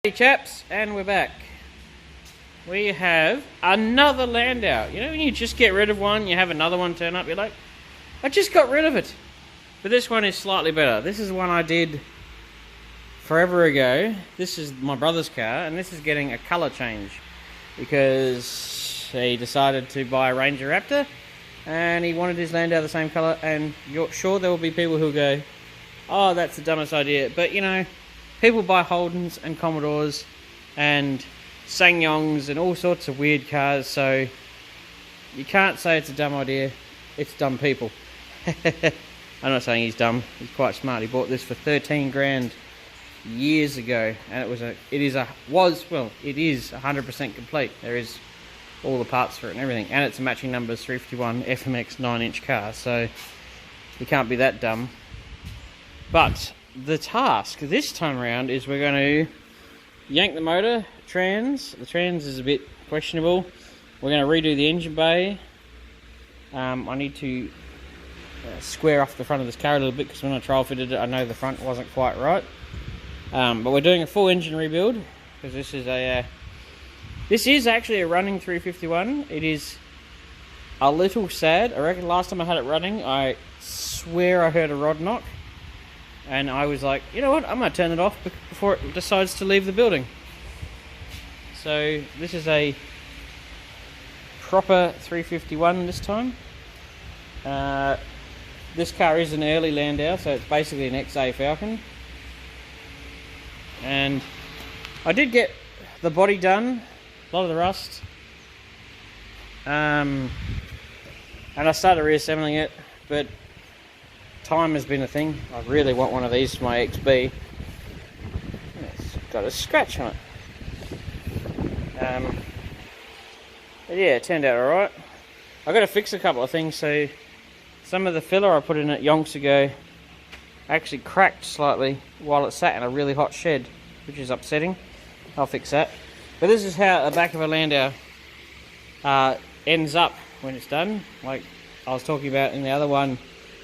Hey chaps, and we're back. We have another Landau. You know when you just get rid of one, you have another one turn up, you're like, I just got rid of it. But this one is slightly better. This is one I did forever ago. This is my brother's car, and this is getting a colour change because he decided to buy a Ranger Raptor and he wanted his Landau the same colour, and you're sure there will be people who'll go, oh, that's the dumbest idea. But you know, people buy Holdens and Commodores and Sangyongs and all sorts of weird cars, so you can't say it's a dumb idea. It's dumb people. I'm not saying he's dumb. He's quite smart. He bought this for 13 grand years ago, and it is 100% complete. There is all the parts for it and everything, and it's a matching numbers 351 FMX 9-inch car, so you can't be that dumb. But the task this time around is we're going to yank the motor, the trans is a bit questionable. We're going to redo the engine bay. I need to square off the front of this car a little bit because when I trial fitted it I know the front wasn't quite right. But we're doing a full engine rebuild because this is actually a running 351. It is a little sad. I reckon last time I had it running I swear I heard a rod knock, and I was like, you know what, I'm going to turn it off before it decides to leave the building. So this is a proper 351 this time. This car is an early Landau, so it's basically an XA Falcon. And I did get the body done, a lot of the rust. And I started reassembling it, but time has been a thing. I really want one of these for my XB. It's got a scratch on it. But yeah, it turned out alright. I've got to fix a couple of things. So some of the filler I put in it yonks ago actually cracked slightly while it sat in a really hot shed, which is upsetting. I'll fix that. But this is how the back of a Landau ends up when it's done. Like I was talking about in the other one,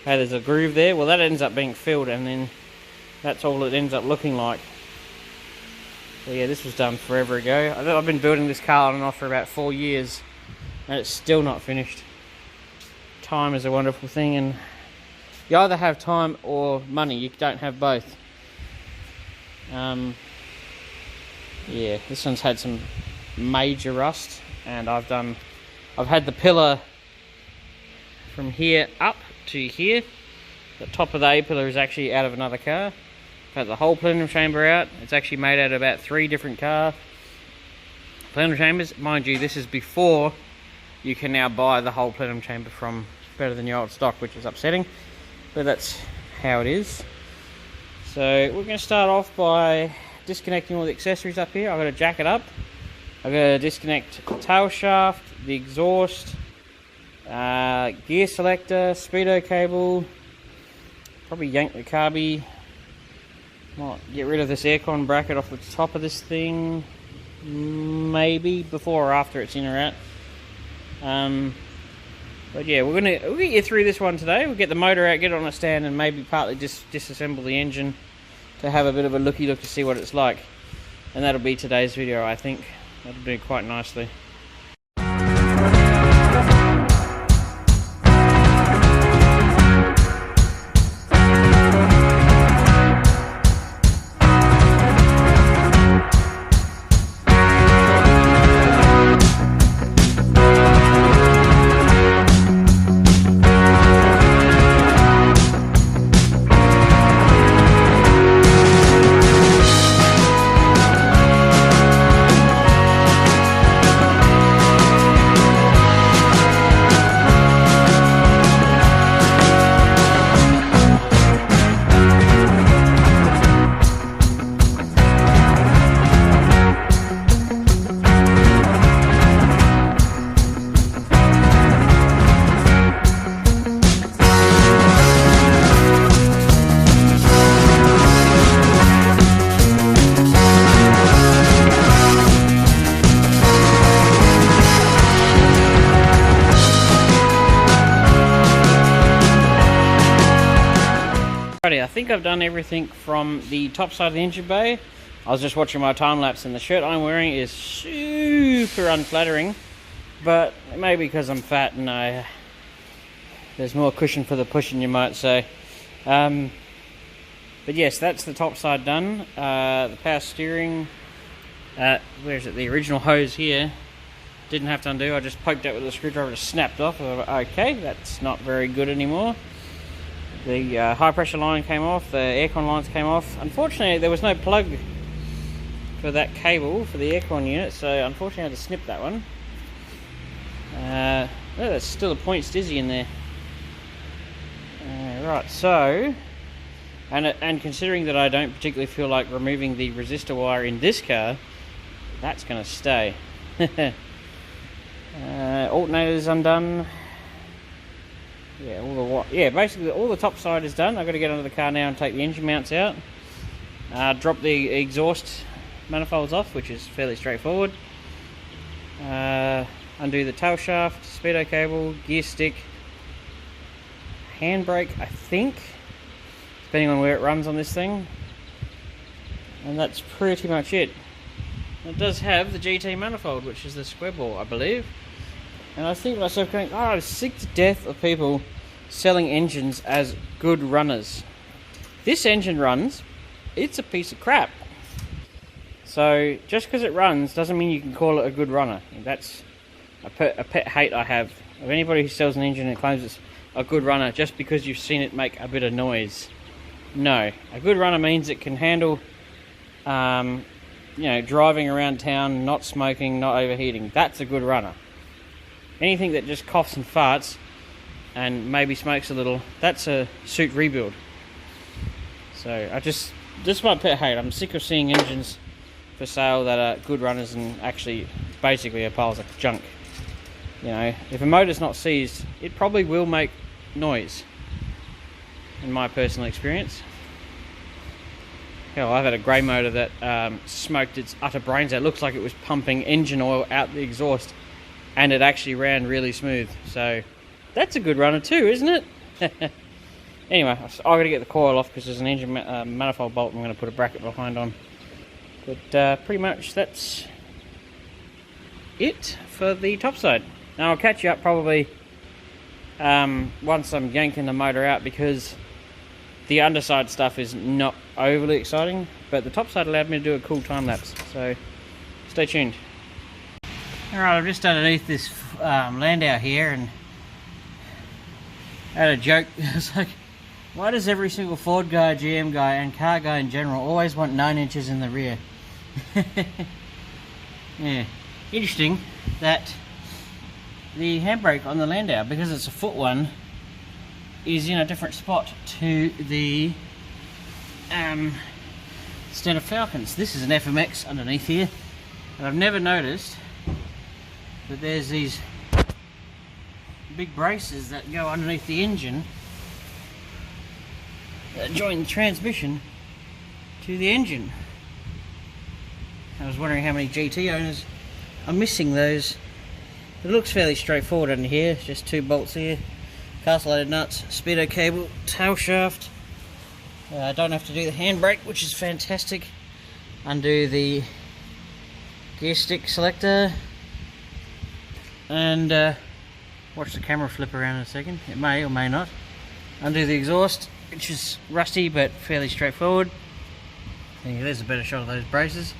how there's a groove there. Well, that ends up being filled, and then that's all it ends up looking like. So yeah, this was done forever ago. I've been building this car on and off for about 4 years, and it's still not finished. Time is a wonderful thing, and you either have time or money. You don't have both. Yeah, this one's had some major rust, and I've had the pillar from here up to here. The top of the A-pillar is actually out of another car. I've had the whole plenum chamber out. It's actually made out of about 3 different car plenum chambers. Mind you, this is before you can now buy the whole plenum chamber from Better Than Your Old Stock, which is upsetting, but that's how it is. So we're going to start off by disconnecting all the accessories up here. I've got to jack it up. I've got to disconnect the tail shaft, the exhaust, gear selector, speedo cable, probably yank the carby, might get rid of this aircon bracket off the top of this thing, maybe before or after it's in or out. But yeah, we'll get you through this one today. We'll get the motor out, get it on a stand, and maybe partly just disassemble the engine to have a bit of a looky look to see what it's like. And that'll be today's video, I think. That'll do quite nicely. Alrighty, I think I've done everything from the top side of the engine bay I was just watching my time lapse and the shirt I'm wearing is super unflattering, but it may be because I'm fat and there's more cushion for the pushing, you might say. But yes, that's the top side done. The power steering, where's it? The original hose here didn't have to undo. I just poked out with a screwdriver, it snapped off. I thought, okay, that's not very good anymore. The high pressure line came off, the aircon lines came off. Unfortunately, there was no plug for that cable for the aircon unit, so unfortunately I had to snip that one. Oh, there's still a point stizzy in there. Right, so, and considering that I don't particularly feel like removing the resistor wire in this car, that's going to stay. Alternator's undone. Yeah, basically all the top side is done. I've got to get under the car now and take the engine mounts out. Drop the exhaust manifolds off, which is fairly straightforward. Undo the tail shaft, speedo cable, gear stick, handbrake, I think, depending on where it runs on this thing. And that's pretty much it. It does have the GT manifold, which is the square bore, I believe. And I think to myself going, oh, I'm sick to death of people selling engines as good runners. This engine runs, it's a piece of crap. So just because it runs doesn't mean you can call it a good runner. That's a pet hate I have of anybody who sells an engine and claims it's a good runner just because you've seen it make a bit of noise. No, a good runner means it can handle, you know, driving around town, not smoking, not overheating. That's a good runner. Anything that just coughs and farts and maybe smokes a little, that's a suit rebuild. So this is my pet hate. I'm sick of seeing engines for sale that are good runners and actually basically are piles of junk. You know, if a motor's not seized, it probably will make noise, in my personal experience. Hell, I've had a grey motor that smoked its utter brains out. It looks like it was pumping engine oil out the exhaust, and it actually ran really smooth. So that's a good runner too, isn't it? Anyway, I've got to get the coil off because there's an engine manifold bolt I'm going to put a bracket behind on. But pretty much that's it for the top side. Now I'll catch you up probably once I'm yanking the motor out, because the underside stuff is not overly exciting, but the top side allowed me to do a cool time lapse, so stay tuned. Alright, I'm just underneath this Landau here, and I had a joke. It's like, why does every single Ford guy, GM guy and car guy in general always want 9 inches in the rear? Yeah, interesting that the handbrake on the Landau, because it's a foot one, is in a different spot to the standard Falcons. This is an FMX underneath here, and I've never noticed that there's these big braces that go underneath the engine that join the transmission to the engine. I was wondering how many GT owners are missing those. It looks fairly straightforward under here, just 2 bolts here, castellated nuts, speedo cable, tail shaft. I don't have to do the handbrake, which is fantastic. Undo the gear stick selector, and watch the camera flip around in a second. It may or may not. Undo the exhaust, which is rusty but fairly straightforward. Yeah, there's a better shot of those braces.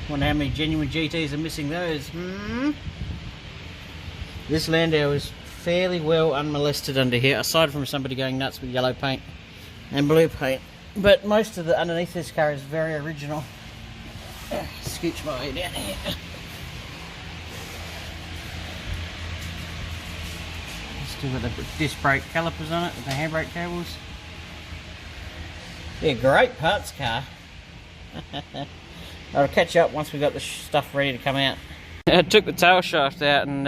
Wonder how many genuine GTs are missing those. This Landau is fairly well unmolested under here, aside from somebody going nuts with yellow paint and blue paint. But most of the underneath this car is very original. Scooch my way down here. Still got the disc brake calipers on it with the handbrake cables. Yeah, great parts car. I'll catch you up once we've got the stuff ready to come out. I took the tail shaft out, and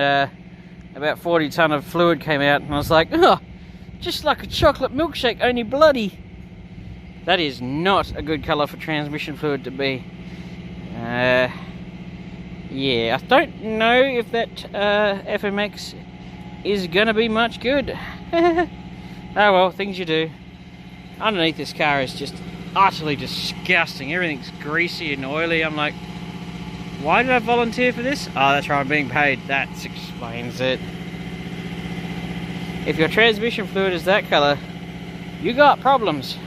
about 40 tonne of fluid came out, and I was like, oh, just like a chocolate milkshake, only bloody. That is not a good colour for transmission fluid to be. Yeah, I don't know if that FMX is gonna be much good. Oh well, things you do. underneath this car is just utterly disgusting. Everything's greasy and oily. I'm like, why did I volunteer for this? Oh, that's right, I'm being paid. That explains it. If your transmission fluid is that colour, you got problems.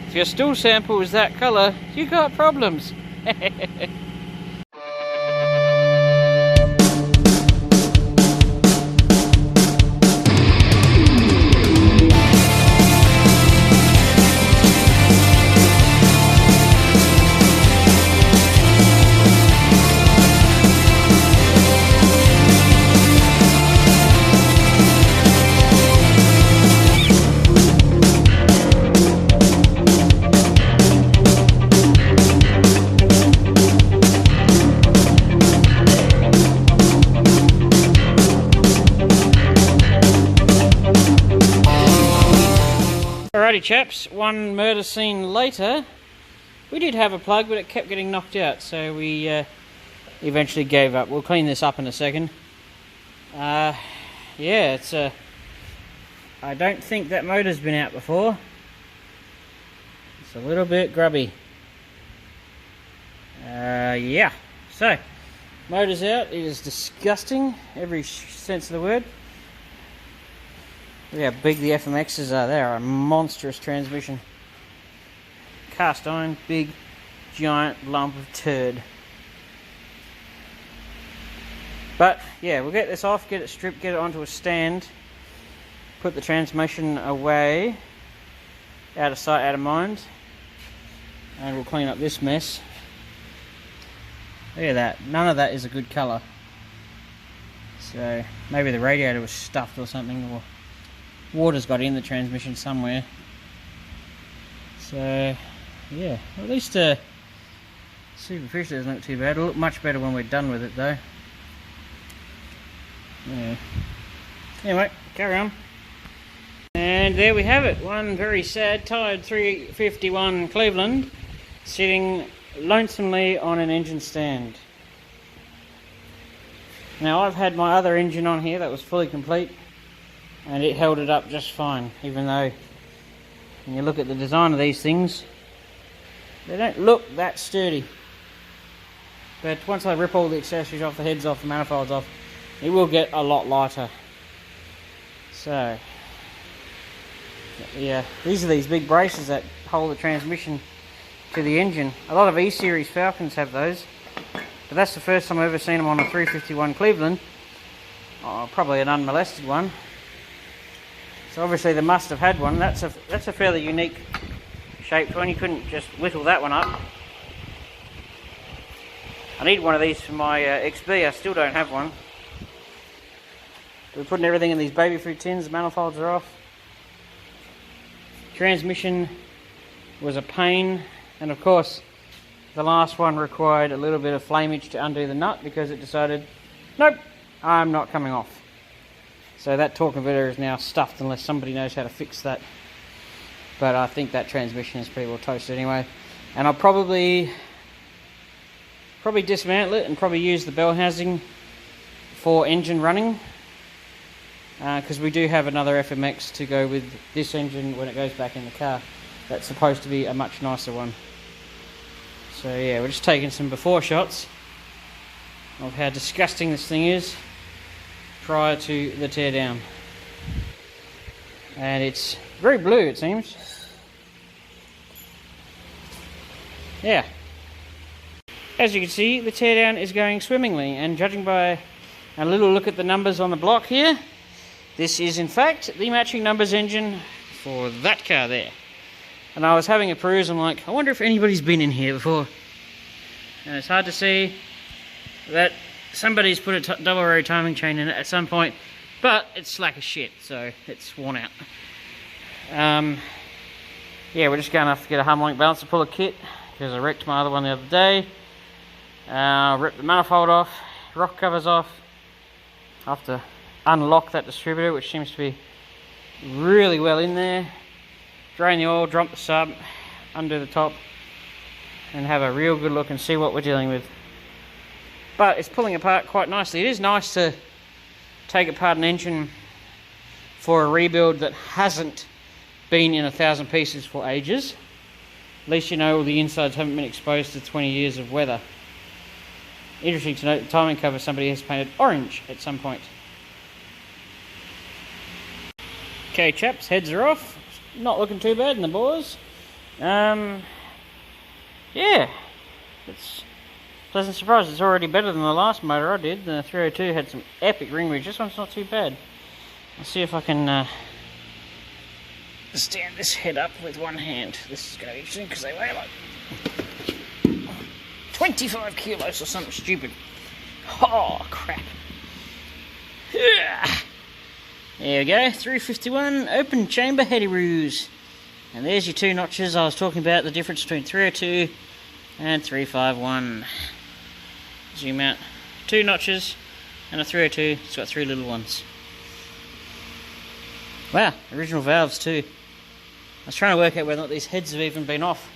If your stool sample is that colour, you got problems. Alrighty chaps, one murder scene later. We did have a plug, but it kept getting knocked out, so we eventually gave up. We'll clean this up in a second. Yeah, it's I don't think that motor's been out before. It's a little bit grubby. Yeah, so motor's out. It is disgusting, every sense of the word. Look how big the FMXs are. They are a monstrous transmission. Cast iron, big, giant lump of turd. But yeah, we'll get this off, get it stripped, get it onto a stand, put the transmission away, out of sight, out of mind, and we'll clean up this mess. Look at that. None of that is a good colour. So maybe the radiator was stuffed or something, or water's got in the transmission somewhere. So yeah, at least superficially it doesn't look too bad. It'll look much better when we're done with it though. Yeah. Anyway, carry on. And there we have it. One very sad, tired 351 Cleveland sitting lonesomely on an engine stand. Now I've had my other engine on here that was fully complete, and it held it up just fine, even though when you look at the design of these things, they don't look that sturdy. But once I rip all the accessories off, the heads off, the manifolds off, it will get a lot lighter. So yeah, these are these big braces that hold the transmission to the engine. A lot of E-Series Falcons have those, but that's the first time I've ever seen them on a 351 Cleveland. Oh, probably an unmolested one. So obviously they must have had one. That's a fairly unique shaped one. You couldn't just whittle that one up. I need one of these for my XB. I still don't have one. We're putting everything in these baby food tins. The manifolds are off. Transmission was a pain, and of course the last one required a little bit of flamage to undo the nut because it decided, nope, I'm not coming off. So that torque converter is now stuffed unless somebody knows how to fix that. But I think that transmission is pretty well toasted anyway. And I'll probably dismantle it and probably use the bell housing for engine running. Because we do have another FMX to go with this engine when it goes back in the car. That's supposed to be a much nicer one. So yeah, we're just taking some before shots of how disgusting this thing is prior to the teardown. And it's very blue, it seems. Yeah. As you can see, the teardown is going swimmingly, and judging by a little look at the numbers on the block here, this is in fact the matching numbers engine for that car there. And I was having a peruse, I'm like, I wonder if anybody's been in here before. And it's hard to see that somebody's put a double row timing chain in it at some point, but it's slack as shit, so it's worn out. Yeah, we're just going to have to get a harmonic balancer puller kit, because I wrecked my other one the other day. Ripped the manifold off, rock covers off. I have to unlock that distributor, which seems to be really well in there. Drain the oil, drop the sub, undo the top, and have a real good look and see what we're dealing with. But it's pulling apart quite nicely. It is nice to take apart an engine for a rebuild that hasn't been in 1,000 pieces for ages. At least you know all the insides haven't been exposed to 20 years of weather. Interesting to note, the timing cover somebody has painted orange at some point. Okay chaps, heads are off. Not looking too bad in the bores. Yeah, it's a pleasant surprise. It's already better than the last motor I did. The 302 had some epic ring ridge. This one's not too bad. I'll see if I can stand this head up with one hand. This is going to be interesting because they weigh like 25 kilos or something stupid. Oh crap. There we go, 351 open chamber heady roos. And there's your two notches I was talking about, the difference between 302 and 351. Zoom out. Two notches and a 302, it's got 3 little ones. Wow, original valves too. I was trying to work out whether or not these heads have even been off.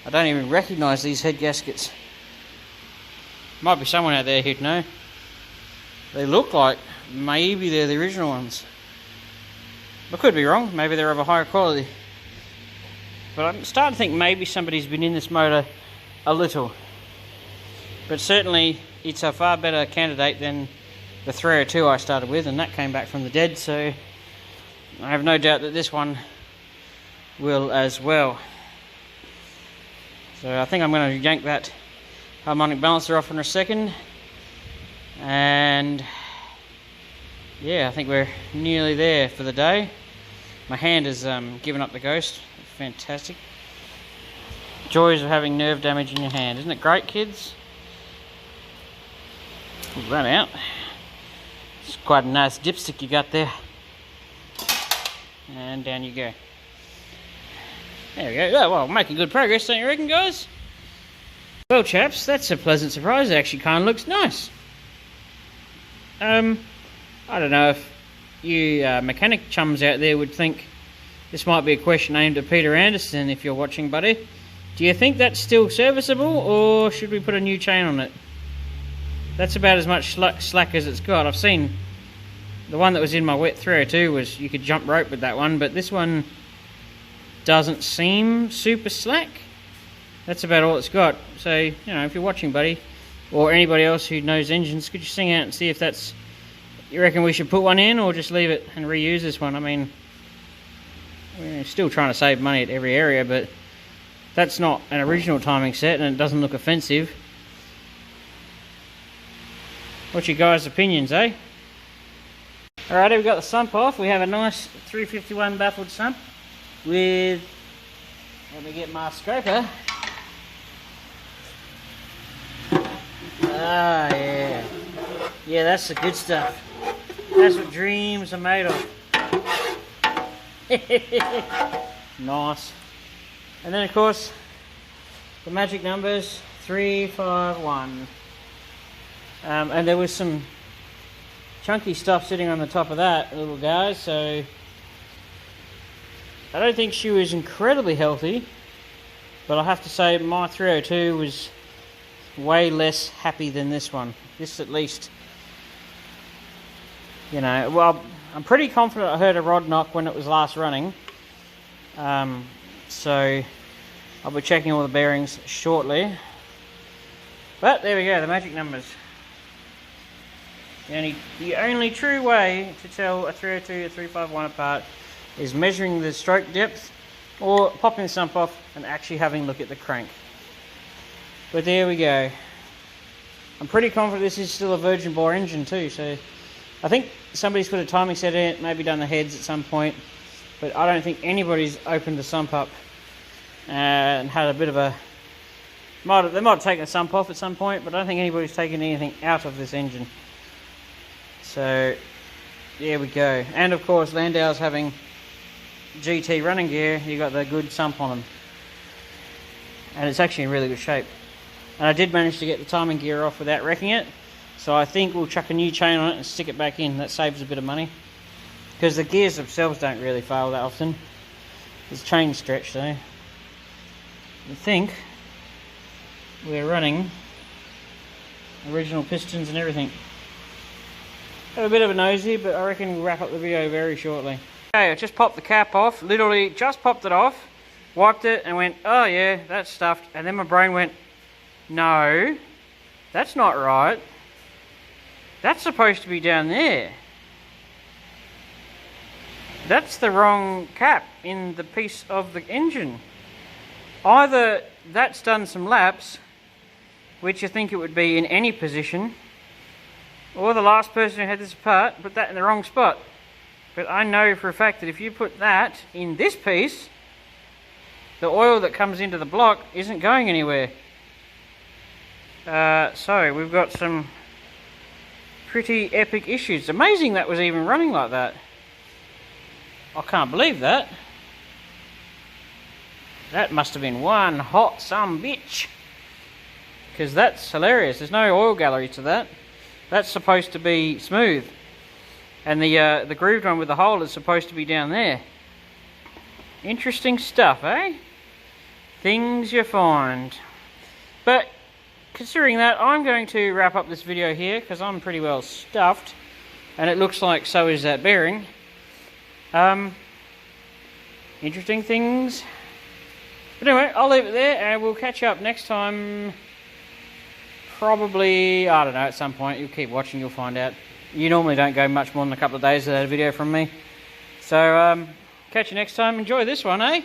I don't even recognise these head gaskets. Might be someone out there who'd know. They look like maybe they're the original ones. I could be wrong, maybe they're of a higher quality. But I'm starting to think maybe somebody's been in this motor a little. But certainly it's a far better candidate than the 302 I started with, and that came back from the dead, so I have no doubt that this one will as well. So I think I'm going to yank that harmonic balancer off in a second. And yeah, I think we're nearly there for the day. My hand has given up the ghost. Fantastic. Joys of having nerve damage in your hand. Isn't it great, kids? Pull that out. It's quite a nice dipstick you got there. And down you go. There we go. Oh, well, making good progress, don't you reckon, guys? Well, chaps, that's a pleasant surprise. It actually kind of looks nice. I don't know if you mechanic chums out there would think this might be a question aimed at Peter Anderson if you're watching, buddy. Do you think that's still serviceable, or should we put a new chain on it? That's about as much slack as it's got. I've seen the one that was in my wet 302 was you could jump rope with that one, but this one doesn't seem super slack. That's about all it's got. So, you know, if you're watching, buddy, or anybody else who knows engines, could you sing out and see if that's, you reckon we should put one in or just leave it and reuse this one? I mean, we're still trying to save money at every area, but that's not an original timing set and it doesn't look offensive. What's your guys' opinions, eh? Alrighty, we've got the sump off. We have a nice 351 baffled sump with, let me get my scraper. Ah, yeah. Yeah, that's the good stuff. That's what dreams are made of. Nice. And then, of course, the magic numbers 351. And there was some chunky stuff sitting on the top of that little guy, so I don't think she was incredibly healthy, but I have to say my 302 was way less happy than this one. This at least, you know, well, I'm pretty confident I heard a rod knock when it was last running, so I'll be checking all the bearings shortly. But there we go, the magic numbers. The only true way to tell a 302 and a 351 apart is measuring the stroke depth or popping the sump off and actually having a look at the crank. But there we go. I'm pretty confident this is still a virgin bore engine too, so I think somebody's put a timing set in it, maybe done the heads at some point, but I don't think anybody's opened the sump up and had a bit of a... They might have taken the sump off at some point, but I don't think anybody's taken anything out of this engine. So, there we go. And of course, Landau's having GT running gear, you got the good sump on them. And it's actually in really good shape. And I did manage to get the timing gear off without wrecking it. So I think we'll chuck a new chain on it and stick it back in. That saves a bit of money. Because the gears themselves don't really fail that often. It's chain stretch though. I think we're running original pistons and everything. Have a bit of a nosy, but I reckon we'll wrap up the video very shortly. Okay, I just popped the cap off, literally just popped it off, wiped it and went, oh yeah, that's stuffed. And then my brain went, no, that's not right. That's supposed to be down there. That's the wrong cap in the piece of the engine. Either that's done some laps, which you think it would be in any position, or the last person who had this apart put that in the wrong spot. But I know for a fact that if you put that in this piece, the oil that comes into the block isn't going anywhere. So we've got some pretty epic issues. It's amazing that was even running like that. I can't believe that. That must have been one hot bitch. Because that's hilarious. There's no oil gallery to that. That's supposed to be smooth. And the grooved one with the hole is supposed to be down there. Interesting stuff, eh? Things you find. But considering that, I'm going to wrap up this video here because I'm pretty well stuffed. And it looks like so is that bearing. Interesting things. But anyway, I'll leave it there and we'll catch up next time. Probably, I don't know, at some point. You'll keep watching, you'll find out. You normally don't go much more than a couple of days without a video from me. So, catch you next time. Enjoy this one, eh?